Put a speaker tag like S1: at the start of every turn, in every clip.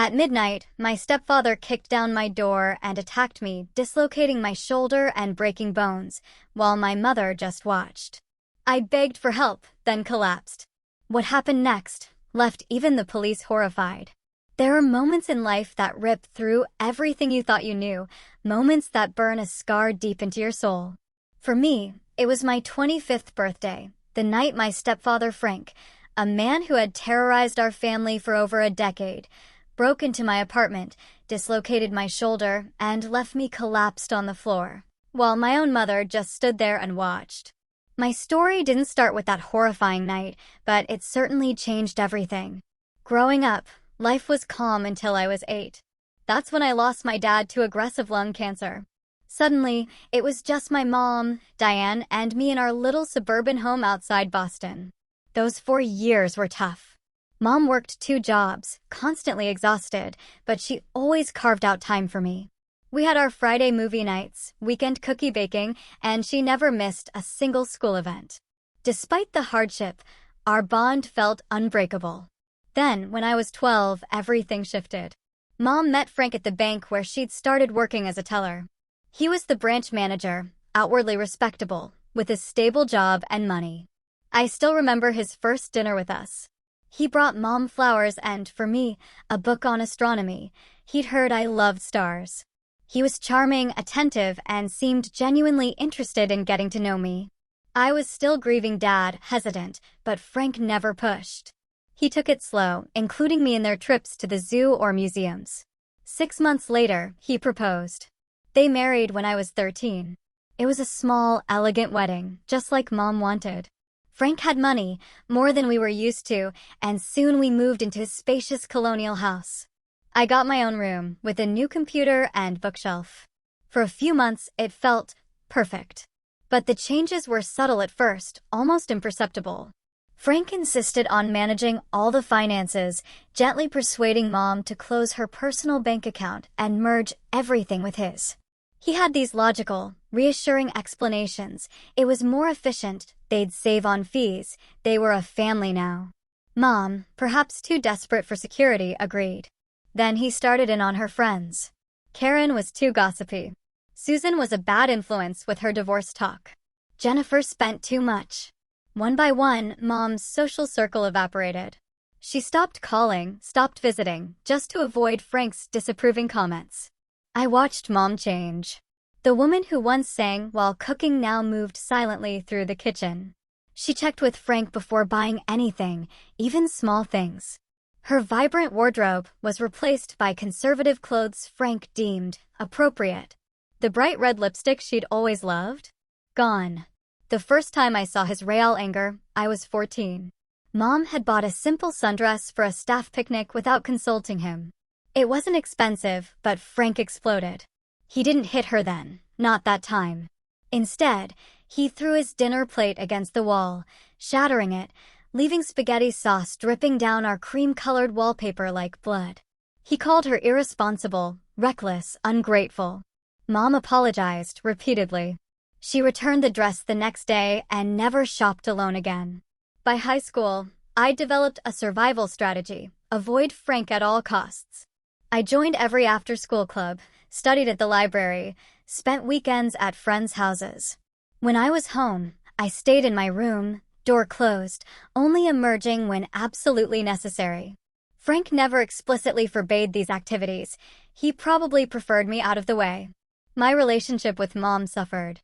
S1: At midnight, my stepfather kicked down my door and attacked me, dislocating my shoulder and breaking bones, while my mother just watched. I begged for help, then collapsed. What happened next left even the police horrified. There are moments in life that rip through everything you thought you knew, moments that burn a scar deep into your soul. For me, it was my 25th birthday, the night my stepfather Frank, a man who had terrorized our family for over a decade, broke into my apartment, dislocated my shoulder, and left me collapsed on the floor, while my own mother just stood there and watched. My story didn't start with that horrifying night, but it certainly changed everything. Growing up, life was calm until I was 8. That's when I lost my dad to aggressive lung cancer. Suddenly, it was just my mom, Diane, and me in our little suburban home outside Boston. Those 4 years were tough. Mom worked 2 jobs, constantly exhausted, but she always carved out time for me. We had our Friday movie nights, weekend cookie baking, and she never missed a single school event. Despite the hardship, our bond felt unbreakable. Then, when I was 12, everything shifted. Mom met Frank at the bank where she'd started working as a teller. He was the branch manager, outwardly respectable, with a stable job and money. I still remember his first dinner with us. He brought Mom flowers and, for me, a book on astronomy. He'd heard I loved stars. He was charming, attentive, and seemed genuinely interested in getting to know me. I was still grieving Dad, hesitant, but Frank never pushed. He took it slow, including me in their trips to the zoo or museums. 6 months later, he proposed. They married when I was 13. It was a small, elegant wedding, just like Mom wanted. Frank had money, more than we were used to, and soon we moved into his spacious colonial house. I got my own room, with a new computer and bookshelf. For a few months, it felt perfect. But the changes were subtle at first, almost imperceptible. Frank insisted on managing all the finances, gently persuading Mom to close her personal bank account and merge everything with his. He had these logical, reassuring explanations. It was more efficient, they'd save on fees, they were a family now. Mom, perhaps too desperate for security, agreed. Then he started in on her friends. Karen was too gossipy. Susan was a bad influence with her divorce talk. Jennifer spent too much. One by one, Mom's social circle evaporated. She stopped calling, stopped visiting, just to avoid Frank's disapproving comments. I watched Mom change. The woman who once sang while cooking now moved silently through the kitchen. She checked with Frank before buying anything, even small things. Her vibrant wardrobe was replaced by conservative clothes Frank deemed appropriate. The bright red lipstick she'd always loved? Gone. The first time I saw his real anger, I was 14. Mom had bought a simple sundress for a staff picnic without consulting him. It wasn't expensive, but Frank exploded. He didn't hit her then, not that time. Instead, he threw his dinner plate against the wall, shattering it, leaving spaghetti sauce dripping down our cream-colored wallpaper like blood. He called her irresponsible, reckless, ungrateful. Mom apologized repeatedly. She returned the dress the next day and never shopped alone again. By high school, I developed a survival strategy: avoid Frank at all costs. I joined every after-school club, studied at the library, spent weekends at friends' houses. When I was home, I stayed in my room, door closed, only emerging when absolutely necessary. Frank never explicitly forbade these activities. He probably preferred me out of the way. My relationship with Mom suffered.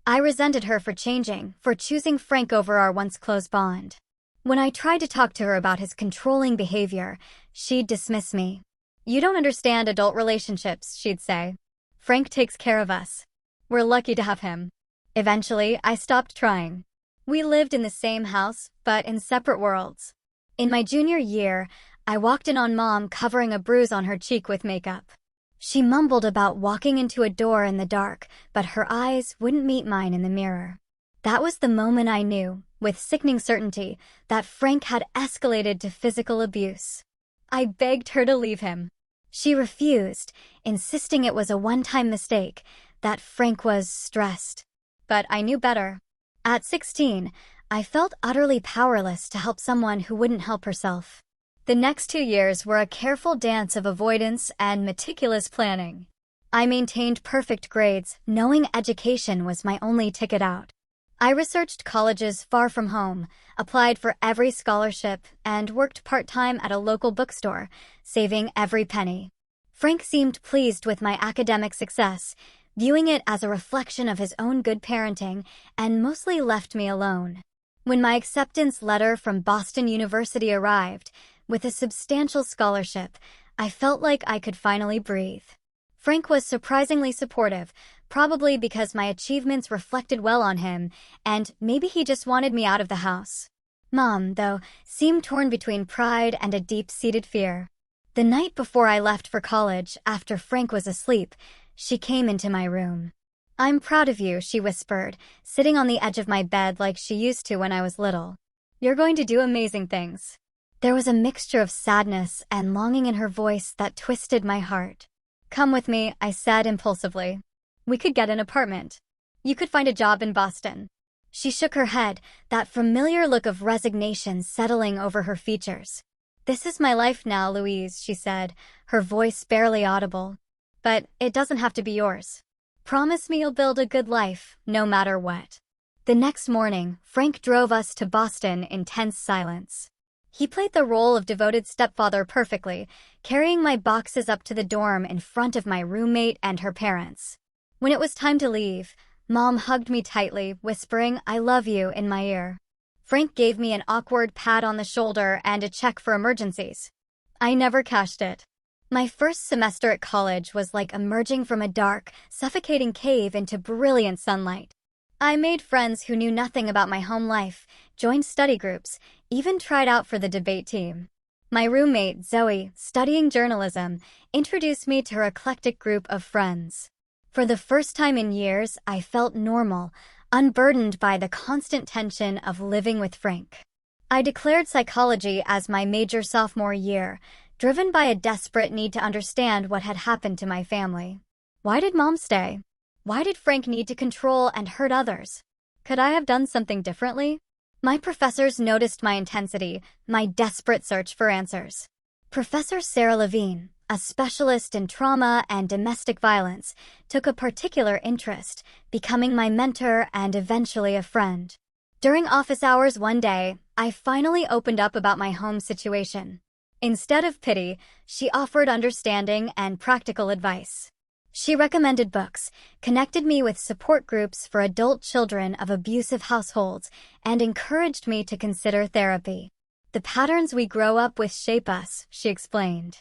S1: I resented her for changing, for choosing Frank over our once close bond. When I tried to talk to her about his controlling behavior, she'd dismiss me. "You don't understand adult relationships," she'd say. "Frank takes care of us. We're lucky to have him." Eventually, I stopped trying. We lived in the same house, but in separate worlds. In my junior year, I walked in on Mom covering a bruise on her cheek with makeup. She mumbled about walking into a door in the dark, but her eyes wouldn't meet mine in the mirror. That was the moment I knew, with sickening certainty, that Frank had escalated to physical abuse. I begged her to leave him. She refused, insisting it was a one-time mistake, that Frank was stressed. But I knew better. At 16, I felt utterly powerless to help someone who wouldn't help herself. The next 2 years were a careful dance of avoidance and meticulous planning. I maintained perfect grades, knowing education was my only ticket out. I researched colleges far from home, applied for every scholarship, and worked part-time at a local bookstore, saving every penny. Frank seemed pleased with my academic success, viewing it as a reflection of his own good parenting, and mostly left me alone. When my acceptance letter from Boston University arrived, with a substantial scholarship, I felt like I could finally breathe. Frank was surprisingly supportive, probably because my achievements reflected well on him, and maybe he just wanted me out of the house. Mom, though, seemed torn between pride and a deep-seated fear. The night before I left for college, after Frank was asleep, she came into my room. "I'm proud of you," she whispered, sitting on the edge of my bed like she used to when I was little. "You're going to do amazing things." There was a mixture of sadness and longing in her voice that twisted my heart. "Come with me," I said impulsively. "We could get an apartment. You could find a job in Boston." She shook her head, that familiar look of resignation settling over her features. "This is my life now, Louise," she said, her voice barely audible. "But it doesn't have to be yours. Promise me you'll build a good life, no matter what." The next morning, Frank drove us to Boston in tense silence. He played the role of devoted stepfather perfectly, carrying my boxes up to the dorm in front of my roommate and her parents. When it was time to leave, Mom hugged me tightly, whispering, "I love you," in my ear. Frank gave me an awkward pat on the shoulder and a check for emergencies. I never cashed it. My first semester at college was like emerging from a dark, suffocating cave into brilliant sunlight. I made friends who knew nothing about my home life, joined study groups, even tried out for the debate team. My roommate, Zoe, studying journalism, introduced me to her eclectic group of friends. For the first time in years, I felt normal, unburdened by the constant tension of living with Frank. I declared psychology as my major sophomore year, driven by a desperate need to understand what had happened to my family. Why did Mom stay? Why did Frank need to control and hurt others? Could I have done something differently? My professors noticed my intensity, my desperate search for answers. Professor Sarah Levine, a specialist in trauma and domestic violence, took a particular interest, becoming my mentor and eventually a friend. During office hours one day, I finally opened up about my home situation. Instead of pity, she offered understanding and practical advice. She recommended books, connected me with support groups for adult children of abusive households, and encouraged me to consider therapy. "The patterns we grow up with shape us," she explained.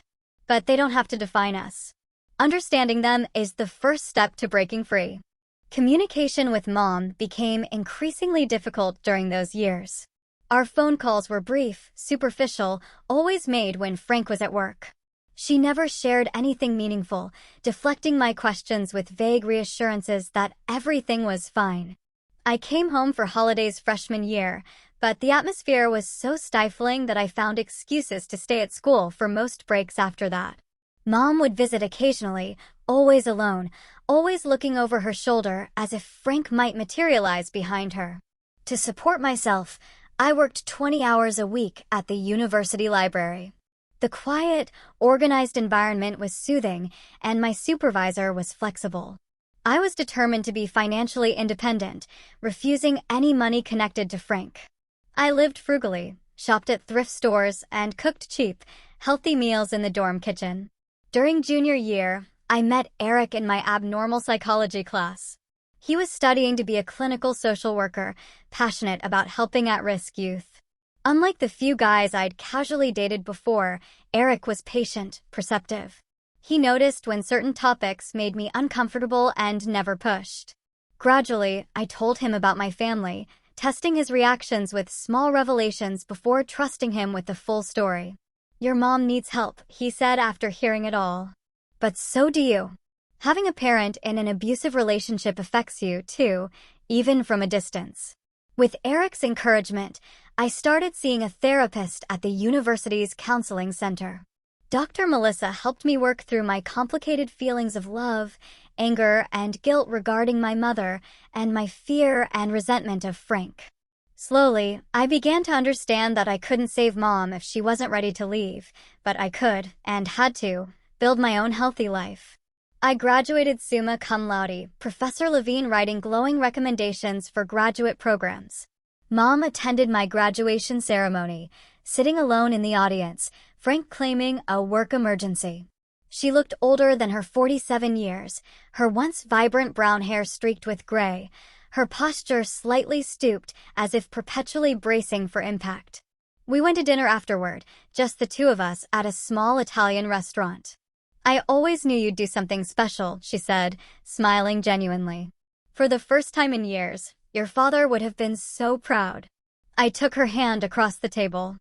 S1: "But they don't have to define us. Understanding them is the first step to breaking free." Communication with Mom became increasingly difficult during those years. Our phone calls were brief, superficial, always made when Frank was at work. She never shared anything meaningful, deflecting my questions with vague reassurances that everything was fine. I came home for holidays freshman year, but the atmosphere was so stifling that I found excuses to stay at school for most breaks after that. Mom would visit occasionally, always alone, always looking over her shoulder as if Frank might materialize behind her. To support myself, I worked 20 hours a week at the university library. The quiet, organized environment was soothing, and my supervisor was flexible. I was determined to be financially independent, refusing any money connected to Frank. I lived frugally, shopped at thrift stores, and cooked cheap, healthy meals in the dorm kitchen. During junior year, I met Eric in my abnormal psychology class. He was studying to be a clinical social worker, passionate about helping at-risk youth. Unlike the few guys I'd casually dated before, Eric was patient, perceptive. He noticed when certain topics made me uncomfortable and never pushed. Gradually, I told him about my family, testing his reactions with small revelations before trusting him with the full story. "Your mom needs help," he said after hearing it all. "But so do you. Having a parent in an abusive relationship affects you, too, even from a distance." With Eric's encouragement, I started seeing a therapist at the university's counseling center. Dr. Melissa helped me work through my complicated feelings of love, anger, and guilt regarding my mother, and my fear and resentment of Frank. Slowly, I began to understand that I couldn't save Mom if she wasn't ready to leave, but I could, and had to, build my own healthy life. I graduated summa cum laude, Professor Levine writing glowing recommendations for graduate programs. Mom attended my graduation ceremony, sitting alone in the audience, Frank claiming a work emergency. She looked older than her 47 years, her once vibrant brown hair streaked with gray, her posture slightly stooped as if perpetually bracing for impact. We went to dinner afterward, just the two of us at a small Italian restaurant. "I always knew you'd do something special," she said, smiling genuinely. "For the first time in years, your father would have been so proud." I took her hand across the table.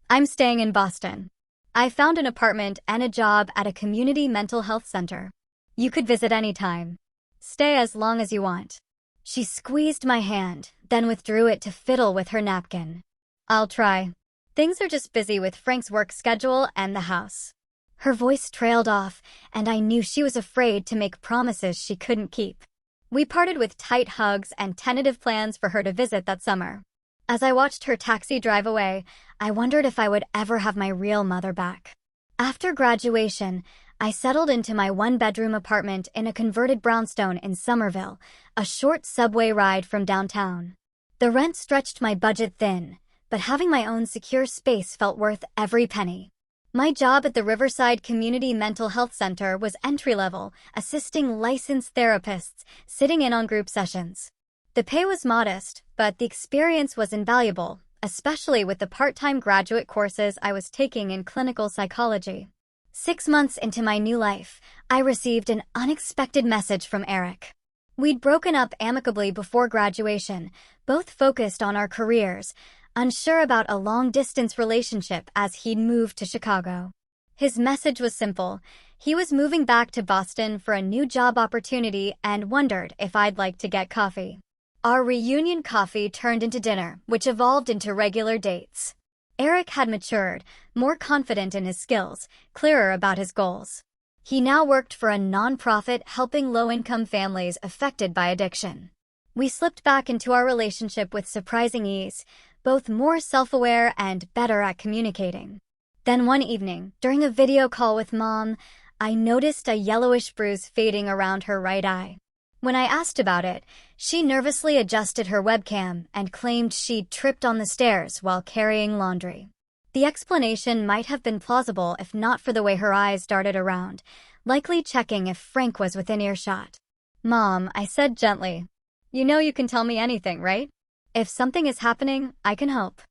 S1: "I'm staying in Boston. I found an apartment and a job at a community mental health center. You could visit anytime. Stay as long as you want." She squeezed my hand, then withdrew it to fiddle with her napkin. "I'll try. Things are just busy with Frank's work schedule and the house." Her voice trailed off, and I knew she was afraid to make promises she couldn't keep. We parted with tight hugs and tentative plans for her to visit that summer. As I watched her taxi drive away, I wondered if I would ever have my real mother back. After graduation, I settled into my one-bedroom apartment in a converted brownstone in Somerville, a short subway ride from downtown. The rent stretched my budget thin, but having my own secure space felt worth every penny. My job at the Riverside Community Mental Health Center was entry-level, assisting licensed therapists, sitting in on group sessions. The pay was modest, but the experience was invaluable, especially with the part-time graduate courses I was taking in clinical psychology. 6 months into my new life, I received an unexpected message from Eric. We'd broken up amicably before graduation, both focused on our careers, unsure about a long-distance relationship as he'd moved to Chicago. His message was simple. He was moving back to Boston for a new job opportunity and wondered if I'd like to get coffee. Our reunion coffee turned into dinner, which evolved into regular dates. Eric had matured, more confident in his skills, clearer about his goals. He now worked for a nonprofit helping low-income families affected by addiction. We slipped back into our relationship with surprising ease, both more self-aware and better at communicating. Then one evening, during a video call with Mom, I noticed a yellowish bruise fading around her right eye. When I asked about it, she nervously adjusted her webcam and claimed she'd tripped on the stairs while carrying laundry. The explanation might have been plausible if not for the way her eyes darted around, likely checking if Frank was within earshot. "Mom," I said gently, "you know you can tell me anything, right? If something is happening, I can help."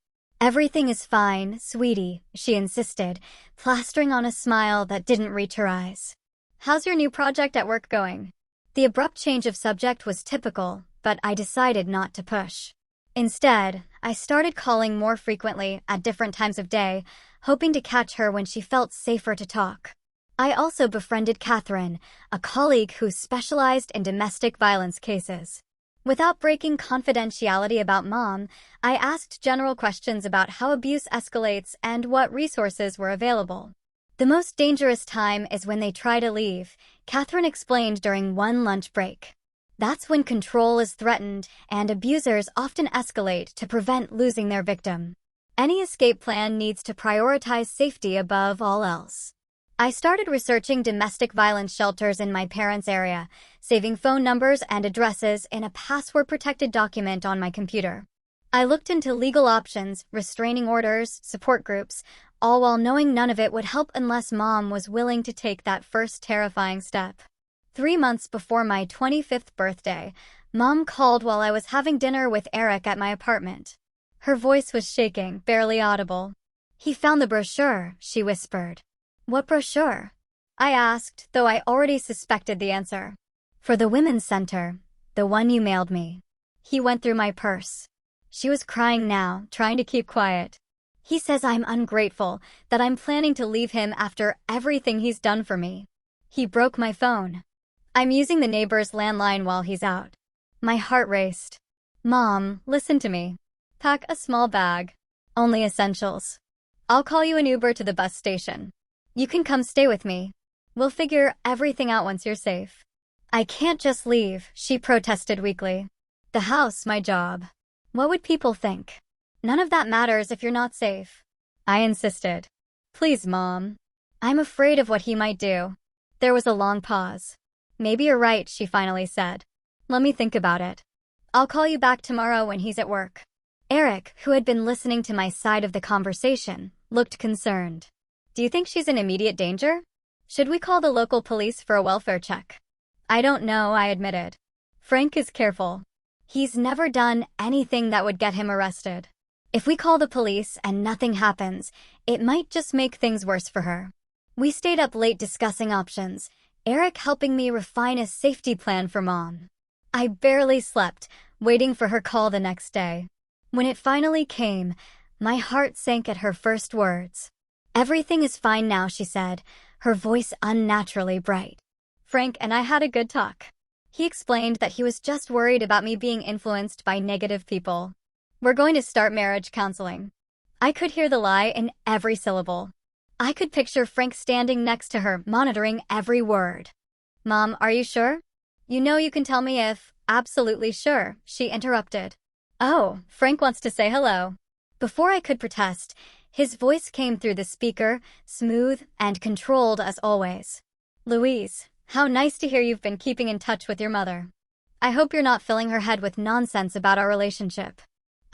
S1: "Everything is fine, sweetie," she insisted, plastering on a smile that didn't reach her eyes. "How's your new project at work going?" The abrupt change of subject was typical, but I decided not to push. Instead, I started calling more frequently at different times of day, hoping to catch her when she felt safer to talk. I also befriended Catherine, a colleague who specialized in domestic violence cases. Without breaking confidentiality about Mom, I asked general questions about how abuse escalates and what resources were available. "The most dangerous time is when they try to leave," Catherine explained during one lunch break. "That's when control is threatened, and abusers often escalate to prevent losing their victim. Any escape plan needs to prioritize safety above all else." I started researching domestic violence shelters in my parents' area, saving phone numbers and addresses in a password-protected document on my computer. I looked into legal options, restraining orders, support groups, all while knowing none of it would help unless Mom was willing to take that first terrifying step. 3 months before my 25th birthday, Mom called while I was having dinner with Eric at my apartment. Her voice was shaking, barely audible. "He found the brochure," she whispered. "What brochure?" I asked, though I already suspected the answer. "For the Women's Center, the one you mailed me." He went through my purse. She was crying now, trying to keep quiet. "He says I'm ungrateful, that I'm planning to leave him after everything he's done for me. He broke my phone. I'm using the neighbor's landline while he's out." My heart raced. "Mom, listen to me. Pack a small bag. Only essentials. I'll call you an Uber to the bus station. You can come stay with me. We'll figure everything out once you're safe." "I can't just leave," she protested weakly. "The house, my job." What would people think? None of that matters if you're not safe. I insisted. Please, Mom. I'm afraid of what he might do. There was a long pause. Maybe you're right, she finally said. Let me think about it. I'll call you back tomorrow when he's at work. Eric, who had been listening to my side of the conversation, looked concerned. Do you think she's in immediate danger? Should we call the local police for a welfare check? I don't know, I admitted. Frank is careful. He's never done anything that would get him arrested. If we call the police and nothing happens, it might just make things worse for her. We stayed up late discussing options, Eric helping me refine a safety plan for Mom. I barely slept, waiting for her call the next day. When it finally came, my heart sank at her first words. Everything is fine now, she said, her voice unnaturally bright. Frank and I had a good talk. He explained that he was just worried about me being influenced by negative people. We're going to start marriage counseling. I could hear the lie in every syllable. I could picture Frank standing next to her, monitoring every word. Mom, are you sure? You know you can tell me if. Absolutely sure, she interrupted. Oh, Frank wants to say hello. Before I could protest, his voice came through the speaker, smooth and controlled as always. Louise, how nice to hear you've been keeping in touch with your mother. I hope you're not filling her head with nonsense about our relationship.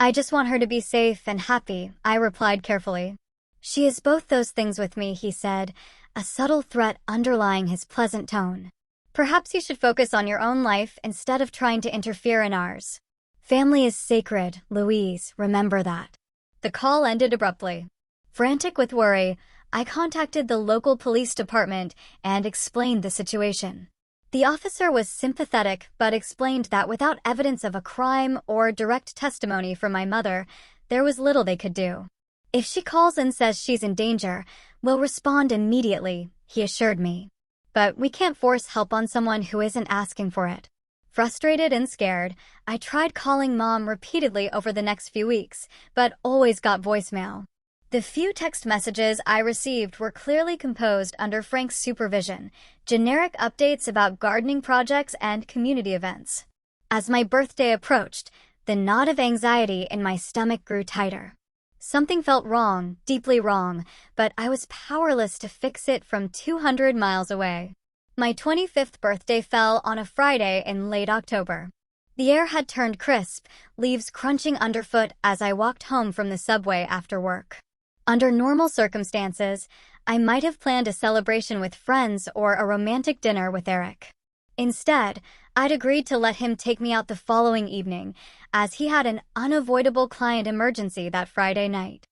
S1: I just want her to be safe and happy, I replied carefully. She is both those things with me, he said, a subtle threat underlying his pleasant tone. Perhaps you should focus on your own life instead of trying to interfere in ours. Family is sacred, Louise, remember that. The call ended abruptly. Frantic with worry, I contacted the local police department and explained the situation. The officer was sympathetic but explained that without evidence of a crime or direct testimony from my mother, there was little they could do. If she calls and says she's in danger, we'll respond immediately, he assured me. But we can't force help on someone who isn't asking for it. Frustrated and scared, I tried calling Mom repeatedly over the next few weeks, but always got voicemail. The few text messages I received were clearly composed under Frank's supervision, generic updates about gardening projects and community events. As my birthday approached, the knot of anxiety in my stomach grew tighter. Something felt wrong, deeply wrong, but I was powerless to fix it from 200 miles away. My 25th birthday fell on a Friday in late October. The air had turned crisp, leaves crunching underfoot as I walked home from the subway after work. Under normal circumstances, I might have planned a celebration with friends or a romantic dinner with Eric. Instead, I'd agreed to let him take me out the following evening, as he had an unavoidable client emergency that Friday night.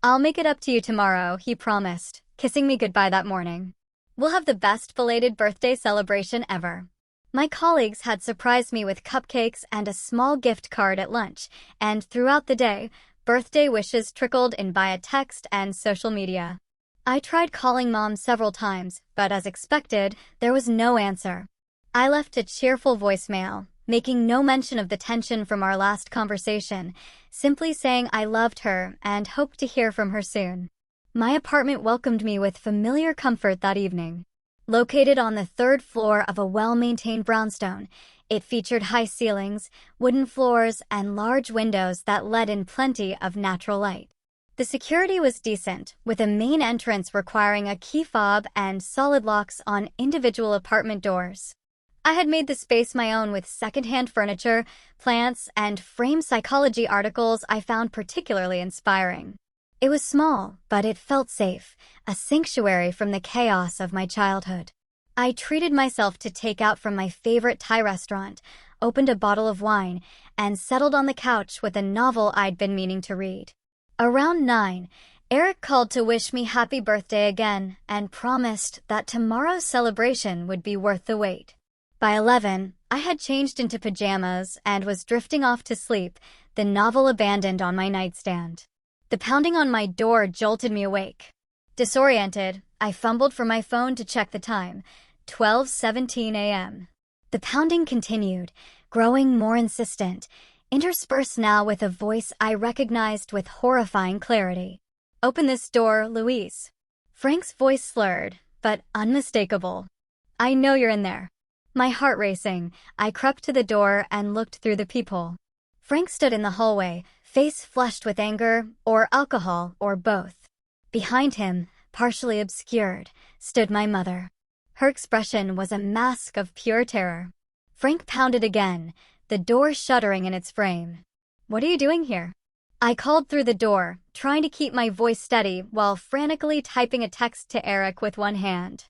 S1: I'll make it up to you tomorrow, he promised, kissing me goodbye that morning. We'll have the best belated birthday celebration ever. My colleagues had surprised me with cupcakes and a small gift card at lunch, and throughout the day, birthday wishes trickled in via text and social media. I tried calling Mom several times, but as expected, there was no answer. I left a cheerful voicemail, making no mention of the tension from our last conversation, simply saying I loved her and hoped to hear from her soon. My apartment welcomed me with familiar comfort that evening. Located on the third floor of a well-maintained brownstone, it featured high ceilings, wooden floors, and large windows that let in plenty of natural light. The security was decent, with a main entrance requiring a key fob and solid locks on individual apartment doors. I had made the space my own with secondhand furniture, plants, and framed psychology articles I found particularly inspiring. It was small, but it felt safe, a sanctuary from the chaos of my childhood. I treated myself to takeout from my favorite Thai restaurant, opened a bottle of wine, and settled on the couch with a novel I'd been meaning to read. Around 9, Eric called to wish me happy birthday again and promised that tomorrow's celebration would be worth the wait. By 11, I had changed into pajamas and was drifting off to sleep, the novel abandoned on my nightstand. The pounding on my door jolted me awake. Disoriented, I fumbled for my phone to check the time, 12:17 a.m. The pounding continued, growing more insistent, interspersed now with a voice I recognized with horrifying clarity. Open this door, Louise. Frank's voice slurred, but unmistakable. I know you're in there. My heart racing, I crept to the door and looked through the peephole. Frank stood in the hallway, face flushed with anger, or alcohol, or both. Behind him, partially obscured, stood my mother. Her expression was a mask of pure terror. Frank pounded again, the door shuddering in its frame. "What are you doing here?" I called through the door, trying to keep my voice steady while frantically typing a text to Eric with one hand.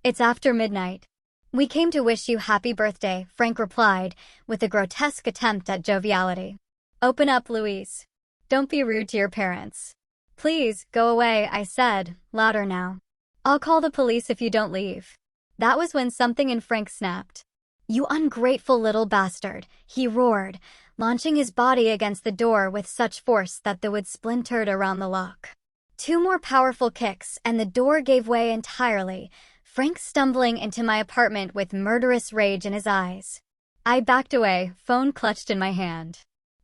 S1: "It's after midnight." "We came to wish you happy birthday," Frank replied, with a grotesque attempt at joviality. "Open up, Louise. Don't be rude to your parents." "Please, go away," I said, louder now. "I'll call the police if you don't leave." That was when something in Frank snapped. "You ungrateful little bastard," he roared, launching his body against the door with such force that the wood splintered around the lock. 2 more powerful kicks, and the door gave way entirely, Frank stumbling into my apartment with murderous rage in his eyes. I backed away, phone clutched in my hand.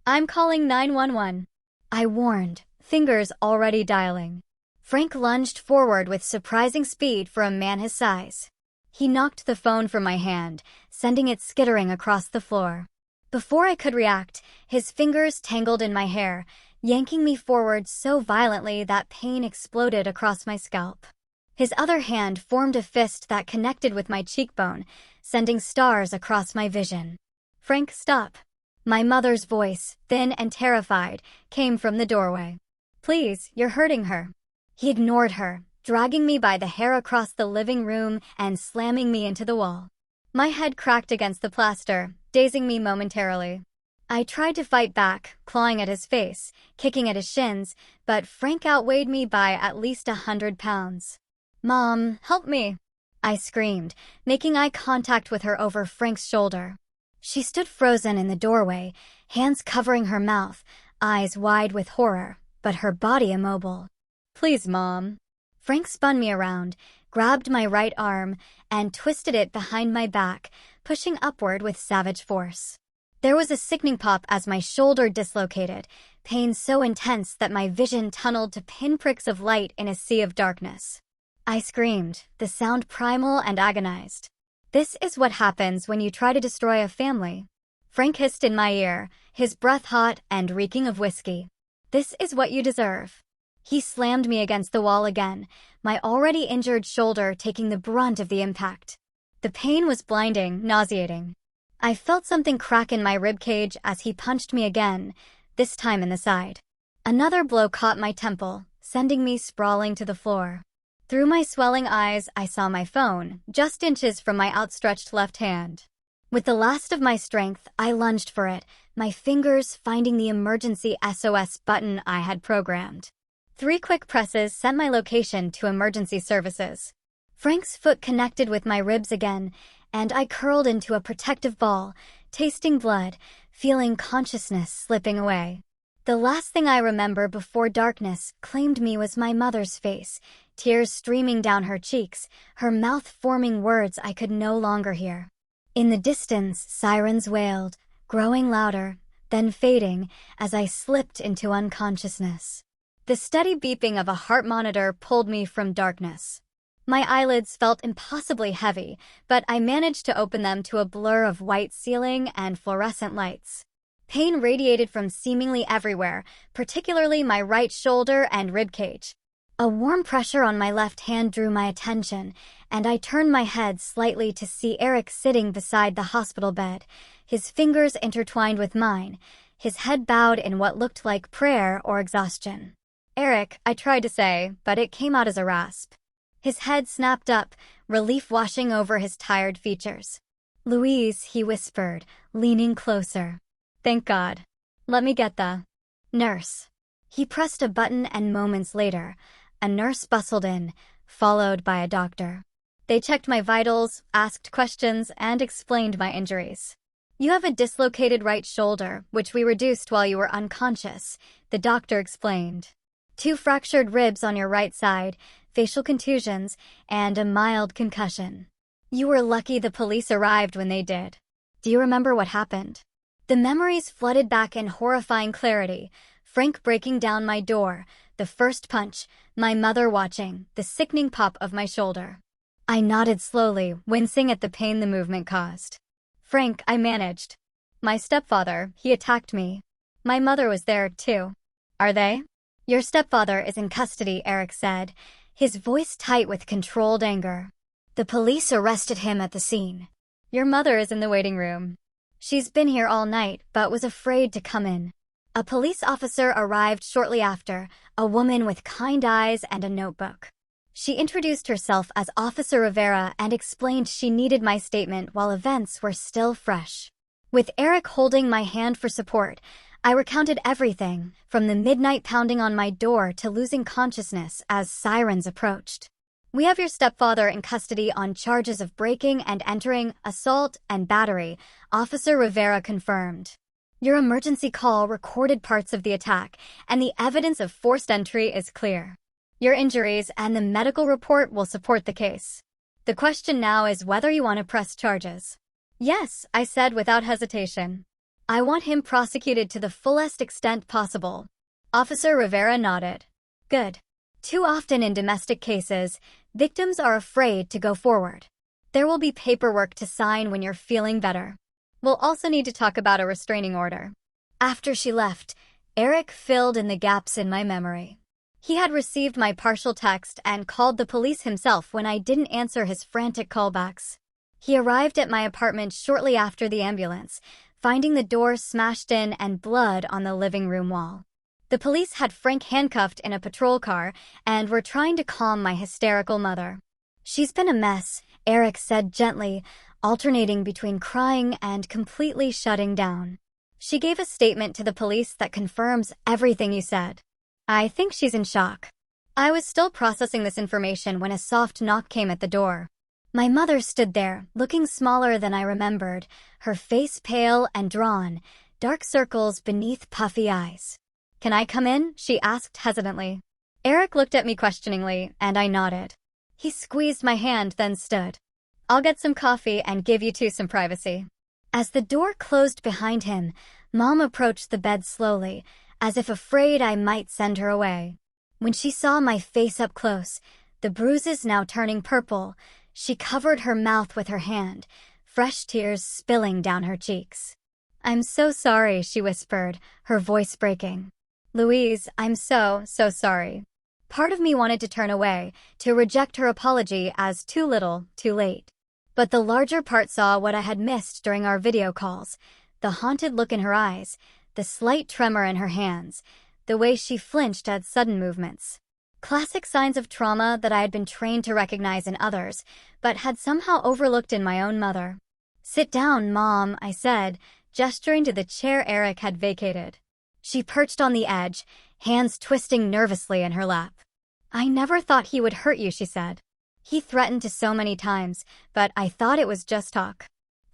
S1: "I'm calling 911. I warned, fingers already dialing. Frank lunged forward with surprising speed for a man his size. He knocked the phone from my hand, sending it skittering across the floor. Before I could react, his fingers tangled in my hair, yanking me forward so violently that pain exploded across my scalp. His other hand formed a fist that connected with my cheekbone, sending stars across my vision. "Frank, stop." My mother's voice, thin and terrified, came from the doorway. "Please, you're hurting her." He ignored her, dragging me by the hair across the living room and slamming me into the wall. My head cracked against the plaster, dazing me momentarily. I tried to fight back, clawing at his face, kicking at his shins, but Frank outweighed me by at least 100 pounds. "Mom, help me!" I screamed, making eye contact with her over Frank's shoulder. She stood frozen in the doorway, hands covering her mouth, eyes wide with horror, but her body immobile. "Please, Mom." Frank spun me around, grabbed my right arm, and twisted it behind my back, pushing upward with savage force. There was a sickening pop as my shoulder dislocated, pain so intense that my vision tunneled to pinpricks of light in a sea of darkness. I screamed, the sound primal and agonized. "This is what happens when you try to destroy a family." Frank hissed in my ear, his breath hot and reeking of whiskey. "This is what you deserve." He slammed me against the wall again, my already injured shoulder taking the brunt of the impact. The pain was blinding, nauseating. I felt something crack in my ribcage as he punched me again, this time in the side. Another blow caught my temple, sending me sprawling to the floor. Through my swelling eyes, I saw my phone, just inches from my outstretched left hand. With the last of my strength, I lunged for it, my fingers finding the emergency SOS button I had programmed. 3 quick presses sent my location to emergency services. Frank's foot connected with my ribs again, and I curled into a protective ball, tasting blood, feeling consciousness slipping away. The last thing I remember before darkness claimed me was my mother's face, tears streaming down her cheeks, her mouth forming words I could no longer hear. In the distance, sirens wailed, growing louder, then fading as I slipped into unconsciousness. The steady beeping of a heart monitor pulled me from darkness. My eyelids felt impossibly heavy, but I managed to open them to a blur of white ceiling and fluorescent lights. Pain radiated from seemingly everywhere, particularly my right shoulder and ribcage. A warm pressure on my left hand drew my attention, and I turned my head slightly to see Eric sitting beside the hospital bed, his fingers intertwined with mine, his head bowed in what looked like prayer or exhaustion. "Eric," I tried to say, but it came out as a rasp. His head snapped up, relief washing over his tired features. "Louise," he whispered, leaning closer. "Thank God. Let me get the nurse." He pressed a button and moments later, a nurse bustled in, followed by a doctor. They checked my vitals, asked questions, and explained my injuries. "You have a dislocated right shoulder, which we reduced while you were unconscious," the doctor explained. "2 fractured ribs on your right side, facial contusions, and a mild concussion. You were lucky the police arrived when they did." "Do you remember what happened?" The memories flooded back in horrifying clarity. Frank breaking down my door, the first punch, my mother watching, the sickening pop of my shoulder. I nodded slowly, wincing at the pain the movement caused. "Frank," I managed. "My stepfather, he attacked me." My mother was there, too. Are they? Your stepfather is in custody, Eric said, his voice tight with controlled anger. The police arrested him at the scene. Your mother is in the waiting room. She's been here all night, but was afraid to come in. A police officer arrived shortly after, a woman with kind eyes and a notebook. She introduced herself as Officer Rivera and explained she needed my statement while events were still fresh. With Eric holding my hand for support, I recounted everything, from the midnight pounding on my door to losing consciousness as sirens approached. We have your stepfather in custody on charges of breaking and entering, assault, and battery, Officer Rivera confirmed. Your emergency call recorded parts of the attack, and the evidence of forced entry is clear. Your injuries and the medical report will support the case. The question now is whether you want to press charges. Yes, I said without hesitation. I want him prosecuted to the fullest extent possible. Officer Rivera nodded. Good. Too often in domestic cases, victims are afraid to go forward. There will be paperwork to sign when you're feeling better. We'll also need to talk about a restraining order. After she left, Eric filled in the gaps in my memory. He had received my partial text and called the police himself when I didn't answer his frantic callbacks. He arrived at my apartment shortly after the ambulance, finding the door smashed in and blood on the living room wall. The police had Frank handcuffed in a patrol car and were trying to calm my hysterical mother. She's been a mess, Eric said gently, alternating between crying and completely shutting down. She gave a statement to the police that confirms everything you said. I think she's in shock. I was still processing this information when a soft knock came at the door. My mother stood there, looking smaller than I remembered, her face pale and drawn, dark circles beneath puffy eyes. Can I come in? She asked hesitantly. Eric looked at me questioningly, and I nodded. He squeezed my hand, then stood. I'll get some coffee and give you two some privacy. As the door closed behind him, Mom approached the bed slowly, as if afraid I might send her away. When she saw my face up close, the bruises now turning purple, she covered her mouth with her hand, fresh tears spilling down her cheeks. I'm so sorry, she whispered, her voice breaking. Louise, I'm so sorry. Part of me wanted to turn away, to reject her apology as too little, too late. But the larger part saw what I had missed during our video calls, the haunted look in her eyes, the slight tremor in her hands, the way she flinched at sudden movements. Classic signs of trauma that I had been trained to recognize in others, but had somehow overlooked in my own mother. Sit down, Mom, I said, gesturing to the chair Eric had vacated. She perched on the edge, hands twisting nervously in her lap. I never thought he would hurt you, she said. He threatened to so many times, but I thought it was just talk.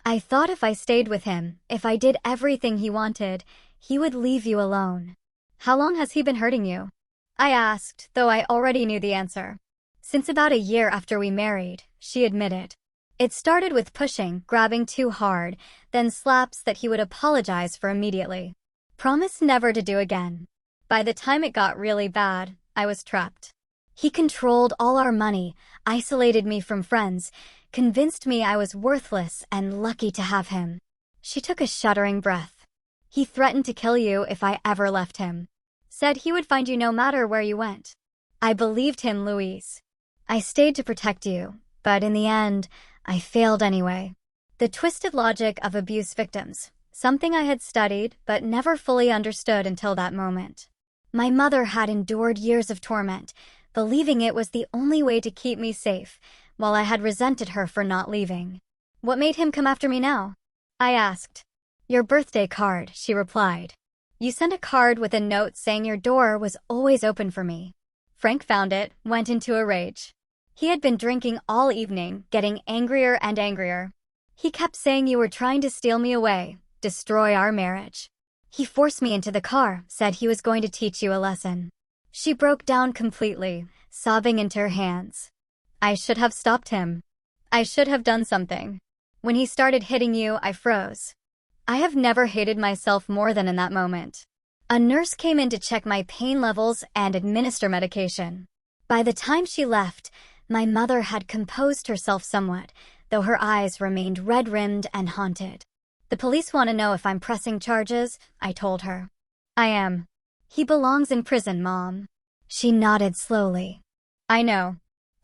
S1: I thought if I stayed with him, if I did everything he wanted, he would leave you alone. How long has he been hurting you? I asked, though I already knew the answer. Since about a year after we married, she admitted. It started with pushing, grabbing too hard, then slaps that he would apologize for immediately. Promise never to do again. By the time it got really bad, I was trapped. He controlled all our money, isolated me from friends, convinced me I was worthless and lucky to have him. She took a shuddering breath. He threatened to kill you if I ever left him. Said he would find you no matter where you went. I believed him, Louise. I stayed to protect you, but in the end, I failed anyway. The twisted logic of abuse victims, something I had studied but never fully understood until that moment. My mother had endured years of torment, believing it was the only way to keep me safe, while I had resented her for not leaving. What made him come after me now? I asked. Your birthday card, she replied. You sent a card with a note saying your door was always open for me. Frank found it, went into a rage. He had been drinking all evening, getting angrier and angrier. He kept saying you were trying to steal me away, destroy our marriage. He forced me into the car, said he was going to teach you a lesson. She broke down completely, sobbing into her hands. I should have stopped him. I should have done something. When he started hitting you, I froze. I have never hated myself more than in that moment. A nurse came in to check my pain levels and administer medication. By the time she left, my mother had composed herself somewhat, though her eyes remained red-rimmed and haunted. The police want to know if I'm pressing charges, I told her. I am. He belongs in prison, Mom. She nodded slowly. I know.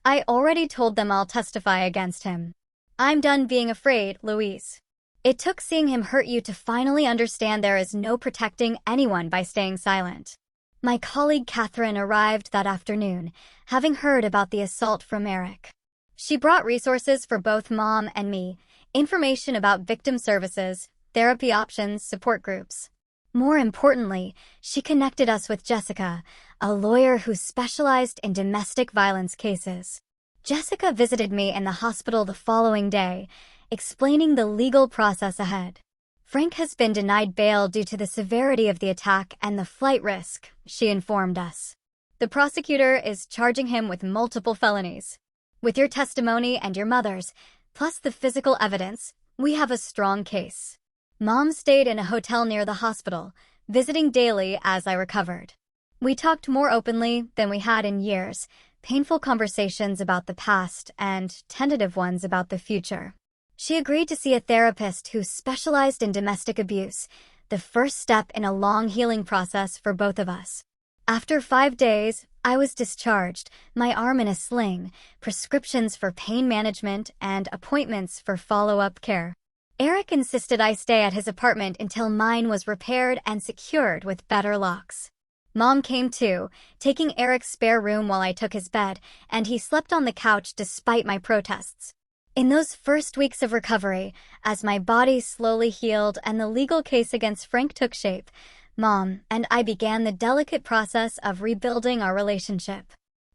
S1: I already told them I'll testify against him. I'm done being afraid, Louise. It took seeing him hurt you to finally understand there is no protecting anyone by staying silent. My colleague Catherine arrived that afternoon, having heard about the assault from Eric. She brought resources for both Mom and me, information about victim services, therapy options, support groups. More importantly, she connected us with Jessica, a lawyer who specialized in domestic violence cases. Jessica visited me in the hospital the following day, explaining the legal process ahead. Frank has been denied bail due to the severity of the attack and the flight risk, she informed us. The prosecutor is charging him with multiple felonies. With your testimony and your mother's, plus the physical evidence, we have a strong case. Mom stayed in a hotel near the hospital, visiting daily as I recovered. We talked more openly than we had in years, painful conversations about the past and tentative ones about the future. She agreed to see a therapist who specialized in domestic abuse, the first step in a long healing process for both of us. After 5 days, I was discharged, my arm in a sling, prescriptions for pain management, and appointments for follow-up care. Eric insisted I stay at his apartment until mine was repaired and secured with better locks. Mom came too, taking Eric's spare room while I took his bed, and he slept on the couch despite my protests. In those first weeks of recovery, as my body slowly healed and the legal case against Frank took shape, Mom and I began the delicate process of rebuilding our relationship.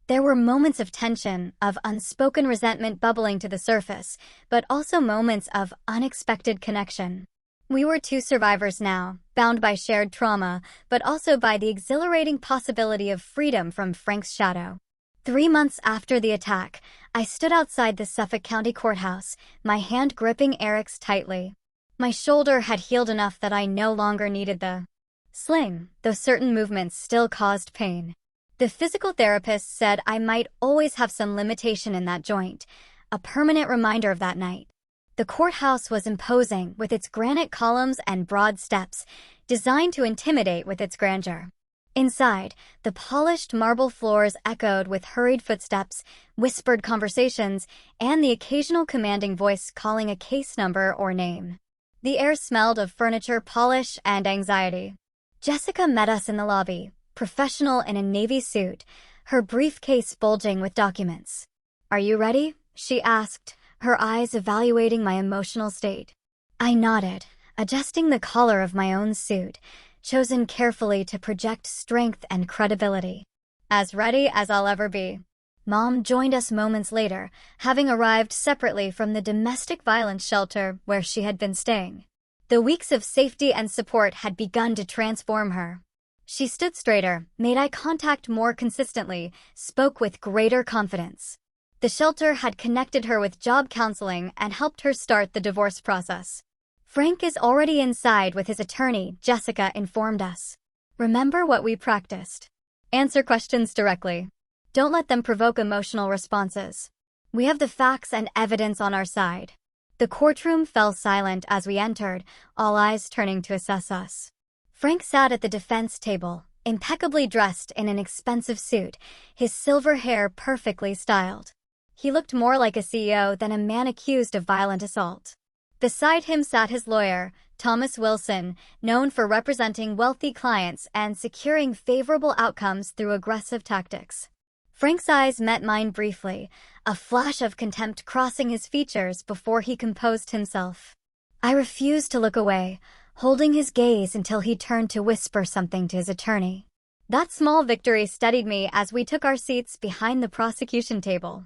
S1: There were moments of tension, of unspoken resentment bubbling to the surface, but also moments of unexpected connection. We were two survivors now, bound by shared trauma, but also by the exhilarating possibility of freedom from Frank's shadow. 3 months after the attack, I stood outside the Suffolk County Courthouse, my hand gripping Eric's tightly. My shoulder had healed enough that I no longer needed the sling, though certain movements still caused pain. The physical therapist said I might always have some limitation in that joint, a permanent reminder of that night. The courthouse was imposing with its granite columns and broad steps, designed to intimidate with its grandeur. Inside, the polished marble floors echoed with hurried footsteps, whispered conversations, and the occasional commanding voice calling a case number or name. The air smelled of furniture polish and anxiety. Jessica met us in the lobby, professional in a navy suit, her briefcase bulging with documents. "Are you ready?" she asked, her eyes evaluating my emotional state. I nodded, adjusting the collar of my own suit, chosen carefully to project strength and credibility. As ready as I'll ever be. Mom joined us moments later, having arrived separately from the domestic violence shelter where she had been staying. The weeks of safety and support had begun to transform her. She stood straighter, made eye contact more consistently, spoke with greater confidence. The shelter had connected her with job counseling and helped her start the divorce process. Frank is already inside with his attorney, Jessica informed us. Remember what we practiced. Answer questions directly. Don't let them provoke emotional responses. We have the facts and evidence on our side. The courtroom fell silent as we entered, all eyes turning to assess us. Frank sat at the defense table, impeccably dressed in an expensive suit, his silver hair perfectly styled. He looked more like a CEO than a man accused of violent assault. Beside him sat his lawyer, Thomas Wilson, known for representing wealthy clients and securing favorable outcomes through aggressive tactics. Frank's eyes met mine briefly, a flash of contempt crossing his features before he composed himself. I refused to look away, holding his gaze until he turned to whisper something to his attorney. That small victory steadied me as we took our seats behind the prosecution table.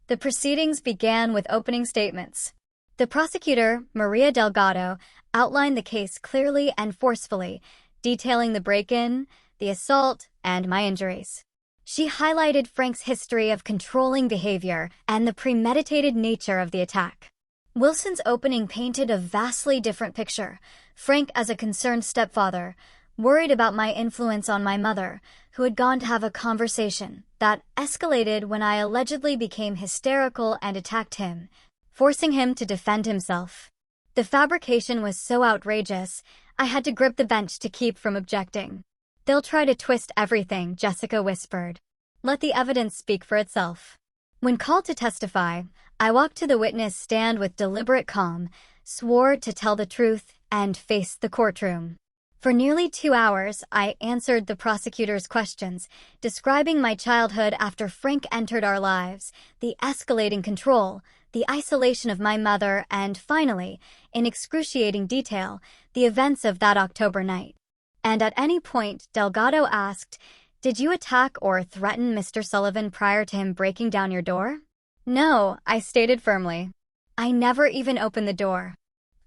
S1: The proceedings began with opening statements. The prosecutor, Maria Delgado, outlined the case clearly and forcefully, detailing the break-in, the assault, and my injuries. She highlighted Frank's history of controlling behavior and the premeditated nature of the attack. Wilson's opening painted a vastly different picture. Frank as a concerned stepfather, worried about my influence on my mother, who had gone to have a conversation that escalated when I allegedly became hysterical and attacked him, forcing him to defend himself. The fabrication was so outrageous, I had to grip the bench to keep from objecting. They'll try to twist everything, Jessica whispered. Let the evidence speak for itself. When called to testify, I walked to the witness stand with deliberate calm, swore to tell the truth, and faced the courtroom. For nearly 2 hours, I answered the prosecutor's questions, describing my childhood after Frank entered our lives, the escalating control, the isolation of my mother, and finally, in excruciating detail, the events of that October night. And at any point, Delgado asked, "Did you attack or threaten Mr. Sullivan prior to him breaking down your door?" "No," I stated firmly. "I never even opened the door.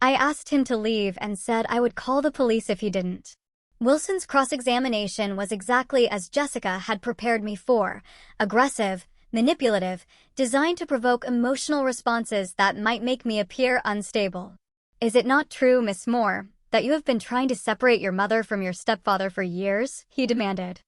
S1: I asked him to leave and said I would call the police if he didn't." Wilson's cross-examination was exactly as Jessica had prepared me for, aggressive, manipulative, designed to provoke emotional responses that might make me appear unstable. "Is it not true, Miss Moore, that you have been trying to separate your mother from your stepfather for years?" he demanded.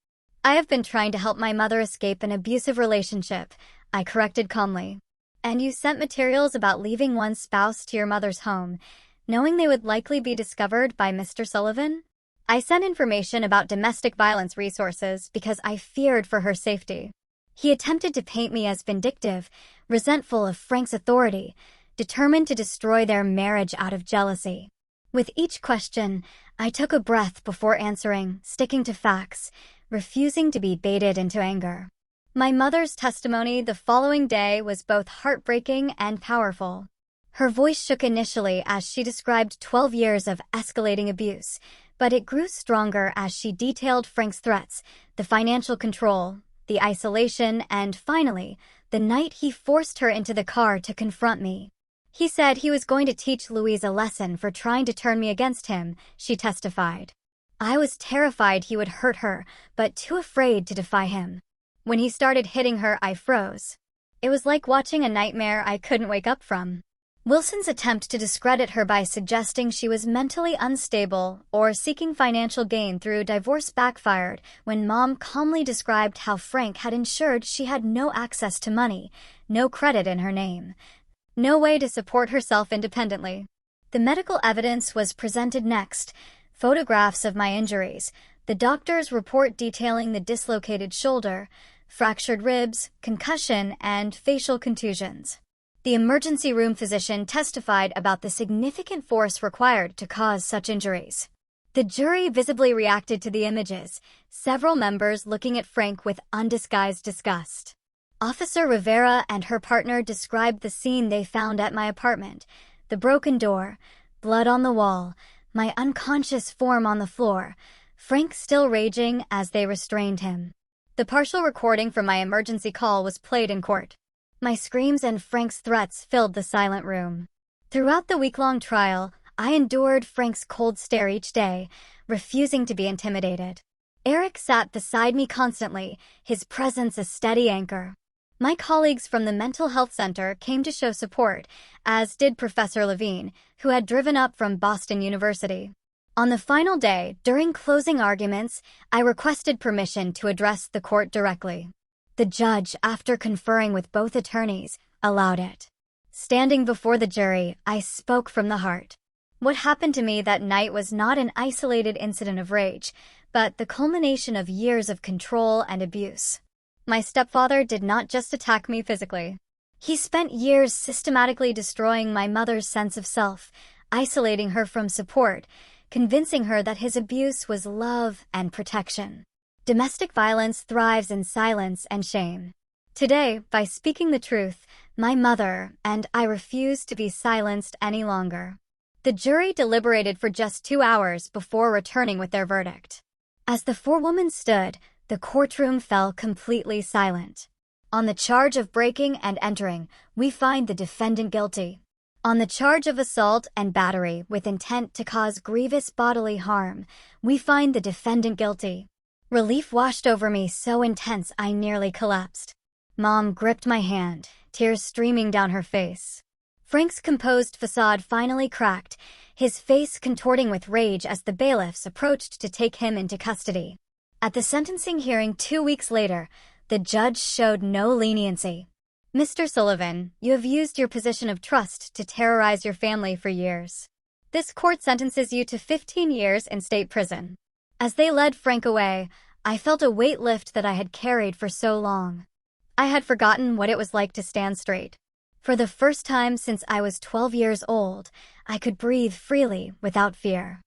S1: "I have been trying to help my mother escape an abusive relationship," I corrected calmly. "And you sent materials about leaving one spouse to your mother's home, knowing they would likely be discovered by Mr. Sullivan?" "I sent information about domestic violence resources because I feared for her safety." He attempted to paint me as vindictive, resentful of Frank's authority, determined to destroy their marriage out of jealousy. With each question, I took a breath before answering, sticking to facts, refusing to be baited into anger. My mother's testimony the following day was both heartbreaking and powerful. Her voice shook initially as she described 12 years of escalating abuse, but it grew stronger as she detailed Frank's threats, the financial control, the isolation, and finally, the night he forced her into the car to confront me. "He said he was going to teach Louise a lesson for trying to turn me against him," she testified. "I was terrified he would hurt her, but too afraid to defy him. When he started hitting her, I froze. It was like watching a nightmare I couldn't wake up from." Wilson's attempt to discredit her by suggesting she was mentally unstable or seeking financial gain through divorce backfired when Mom calmly described how Frank had ensured she had no access to money, no credit in her name, no way to support herself independently. The medical evidence was presented next, photographs of my injuries, the doctor's report detailing the dislocated shoulder, fractured ribs, concussion, and facial contusions. The emergency room physician testified about the significant force required to cause such injuries. The jury visibly reacted to the images, several members looking at Frank with undisguised disgust. Officer Rivera and her partner described the scene they found at my apartment, the broken door, blood on the wall, my unconscious form on the floor, Frank still raging as they restrained him. The partial recording from my emergency call was played in court. My screams and Frank's threats filled the silent room. Throughout the week-long trial, I endured Frank's cold stare each day, refusing to be intimidated. Eric sat beside me constantly, his presence a steady anchor. My colleagues from the mental health center came to show support, as did Professor Levine, who had driven up from Boston University. On the final day, during closing arguments, I requested permission to address the court directly. The judge, after conferring with both attorneys, allowed it. Standing before the jury, I spoke from the heart. What happened to me that night was not an isolated incident of rage, but the culmination of years of control and abuse. My stepfather did not just attack me physically. He spent years systematically destroying my mother's sense of self, isolating her from support, convincing her that his abuse was love and protection. Domestic violence thrives in silence and shame. Today, by speaking the truth, my mother and I refuse to be silenced any longer. The jury deliberated for just 2 hours before returning with their verdict. As the four women stood, the courtroom fell completely silent. On the charge of breaking and entering, we find the defendant guilty. On the charge of assault and battery with intent to cause grievous bodily harm, we find the defendant guilty. Relief washed over me so intense I nearly collapsed. Mom gripped my hand, tears streaming down her face. Frank's composed facade finally cracked, his face contorting with rage as the bailiffs approached to take him into custody. At the sentencing hearing 2 weeks later, the judge showed no leniency. "Mr. Sullivan, you have used your position of trust to terrorize your family for years. This court sentences you to 15 years in state prison." As they led Frank away, I felt a weight lift that I had carried for so long. I had forgotten what it was like to stand straight. For the first time since I was 12 years old, I could breathe freely without fear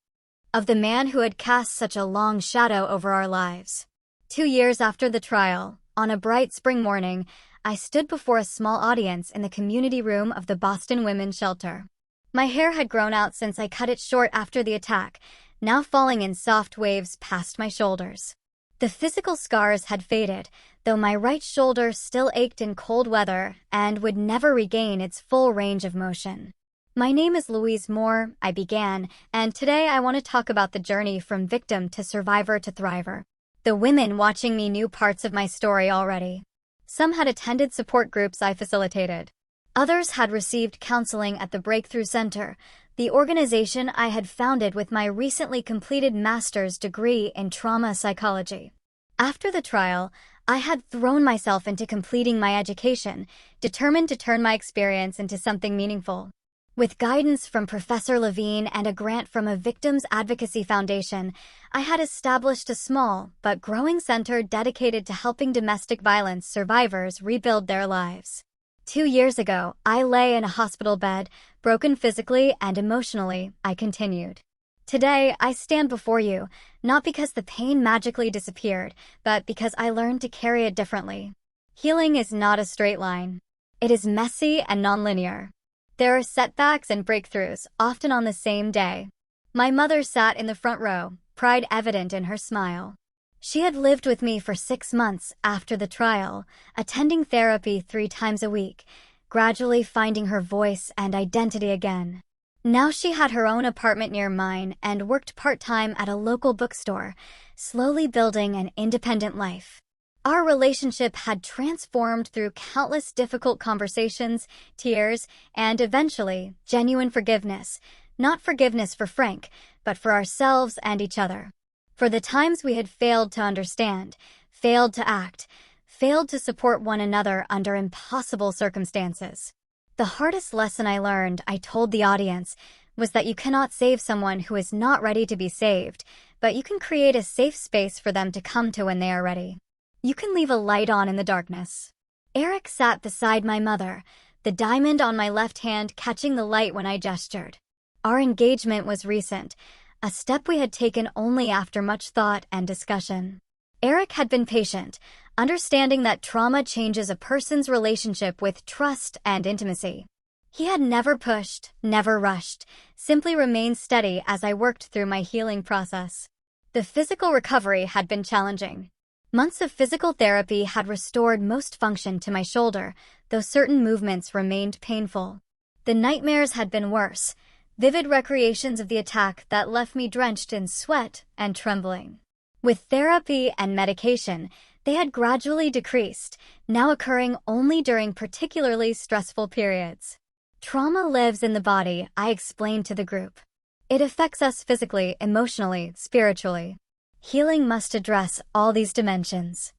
S1: of the man who had cast such a long shadow over our lives. 2 years after the trial, on a bright spring morning, I stood before a small audience in the community room of the Boston Women's Shelter. My hair had grown out since I cut it short after the attack, now falling in soft waves past my shoulders. The physical scars had faded, though my right shoulder still ached in cold weather and would never regain its full range of motion. My name is Louise Moore, I began, and today I want to talk about the journey from victim to survivor to thriver. The women watching me knew parts of my story already. Some had attended support groups I facilitated. Others had received counseling at the Breakthrough Center, the organization I had founded with my recently completed master's degree in trauma psychology. After the trial, I had thrown myself into completing my education, determined to turn my experience into something meaningful. With guidance from Professor Levine and a grant from a victims advocacy foundation, I had established a small but growing center dedicated to helping domestic violence survivors rebuild their lives. 2 years ago, I lay in a hospital bed, broken physically and emotionally, I continued. Today, I stand before you, not because the pain magically disappeared, but because I learned to carry it differently. Healing is not a straight line. It is messy and nonlinear. There are setbacks and breakthroughs, often on the same day. My mother sat in the front row, pride evident in her smile. She had lived with me for 6 months after the trial, attending therapy 3 times a week, gradually finding her voice and identity again. Now she had her own apartment near mine and worked part-time at a local bookstore, slowly building an independent life. Our relationship had transformed through countless difficult conversations, tears, and eventually, genuine forgiveness. Not forgiveness for Frank, but for ourselves and each other. For the times we had failed to understand, failed to act, failed to support one another under impossible circumstances. The hardest lesson I learned, I told the audience, was that you cannot save someone who is not ready to be saved, but you can create a safe space for them to come to when they are ready. You can leave a light on in the darkness. Eric sat beside my mother, the diamond on my left hand catching the light when I gestured. Our engagement was recent, a step we had taken only after much thought and discussion. Eric had been patient, understanding that trauma changes a person's relationship with trust and intimacy. He had never pushed, never rushed, simply remained steady as I worked through my healing process. The physical recovery had been challenging. Months of physical therapy had restored most function to my shoulder, though certain movements remained painful. The nightmares had been worse, vivid recreations of the attack that left me drenched in sweat and trembling. With therapy and medication, they had gradually decreased, now occurring only during particularly stressful periods. Trauma lives in the body, I explained to the group. It affects us physically, emotionally, spiritually. Healing must address all these dimensions.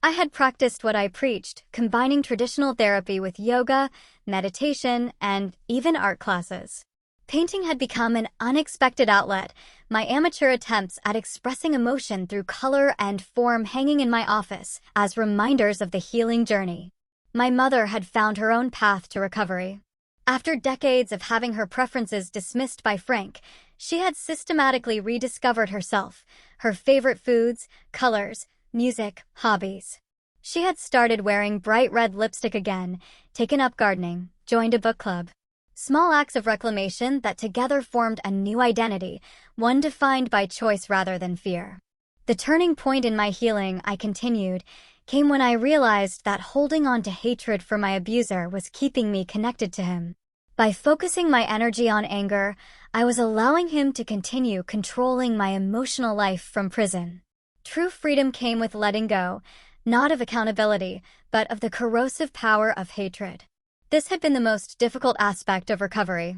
S1: I had practiced what I preached, combining traditional therapy with yoga, meditation, and even art classes. Painting had become an unexpected outlet, my amateur attempts at expressing emotion through color and form hanging in my office as reminders of the healing journey. My mother had found her own path to recovery. After decades of having her preferences dismissed by Frank, she had systematically rediscovered herself, her favorite foods, colors, music, hobbies. She had started wearing bright red lipstick again, taken up gardening, joined a book club. Small acts of reclamation that together formed a new identity, one defined by choice rather than fear. The turning point in my healing, I continued, came when I realized that holding on to hatred for my abuser was keeping me connected to him. By focusing my energy on anger, I was allowing him to continue controlling my emotional life from prison. True freedom came with letting go, not of accountability, but of the corrosive power of hatred. This had been the most difficult aspect of recovery.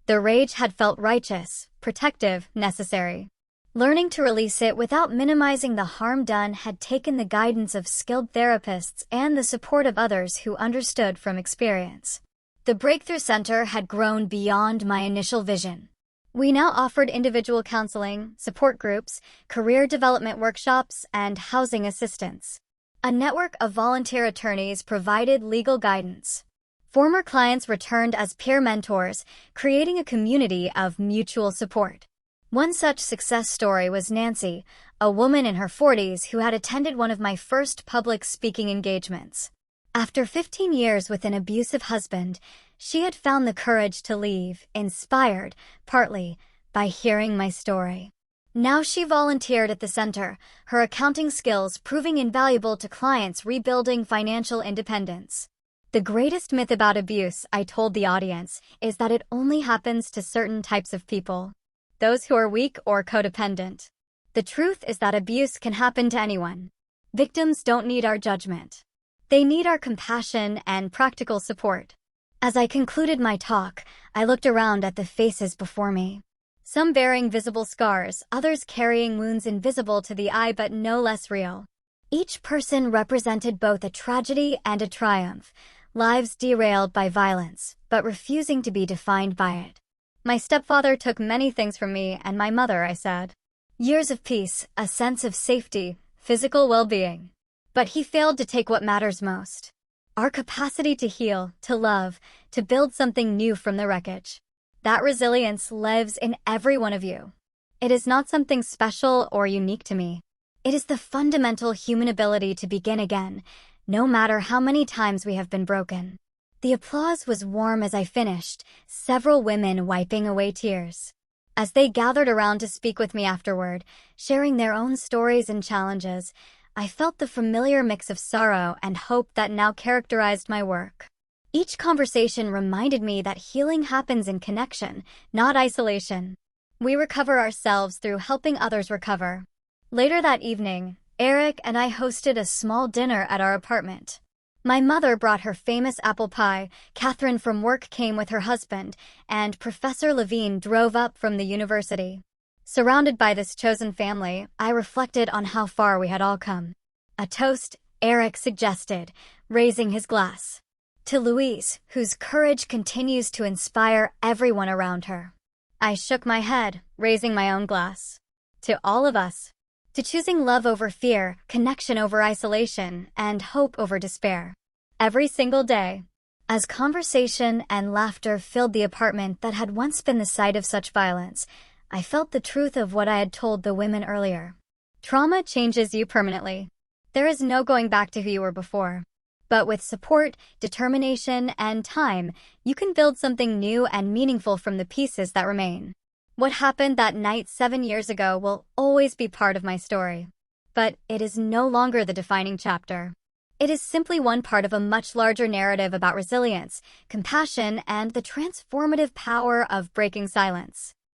S1: The rage had felt righteous, protective, necessary. Learning to release it without minimizing the harm done had taken the guidance of skilled therapists and the support of others who understood from experience. The Breakthrough Center had grown beyond my initial vision. We now offered individual counseling, support groups, career development workshops, and housing assistance. A network of volunteer attorneys provided legal guidance. Former clients returned as peer mentors, creating a community of mutual support. One such success story was Nancy, a woman in her 40s who had attended one of my first public speaking engagements. After 15 years with an abusive husband, she had found the courage to leave, inspired, partly, by hearing my story. Now she volunteered at the center, her accounting skills proving invaluable to clients rebuilding financial independence. The greatest myth about abuse, I told the audience, is that it only happens to certain types of people. Those who are weak or codependent. The truth is that abuse can happen to anyone. Victims don't need our judgment. They need our compassion and practical support. As I concluded my talk, I looked around at the faces before me. Some bearing visible scars, others carrying wounds invisible to the eye but no less real. Each person represented both a tragedy and a triumph, lives derailed by violence, but refusing to be defined by it. My stepfather took many things from me and my mother, I said. Years of peace, a sense of safety, physical well-being. But he failed to take what matters most. Our capacity to heal, to love, to build something new from the wreckage. That resilience lives in every one of you. It is not something special or unique to me. It is the fundamental human ability to begin again, no matter how many times we have been broken. The applause was warm as I finished, several women wiping away tears. As they gathered around to speak with me afterward, sharing their own stories and challenges, I felt the familiar mix of sorrow and hope that now characterized my work. Each conversation reminded me that healing happens in connection, not isolation. We recover ourselves through helping others recover. Later that evening, Eric and I hosted a small dinner at our apartment. My mother brought her famous apple pie, Catherine from work came with her husband, and Professor Levine drove up from the university. Surrounded by this chosen family, I reflected on how far we had all come. A toast, Eric suggested, raising his glass. To Louise, whose courage continues to inspire everyone around her. I shook my head, raising my own glass. To all of us. To choosing love over fear, connection over isolation, and hope over despair. Every single day. As conversation and laughter filled the apartment that had once been the site of such violence, I felt the truth of what I had told the women earlier. Trauma changes you permanently. There is no going back to who you were before. But with support, determination, and time, you can build something new and meaningful from the pieces that remain. What happened that night 7 years ago will always be part of my story. But it is no longer the defining chapter. It is simply one part of a much larger narrative about resilience, compassion, and the transformative power of breaking silence.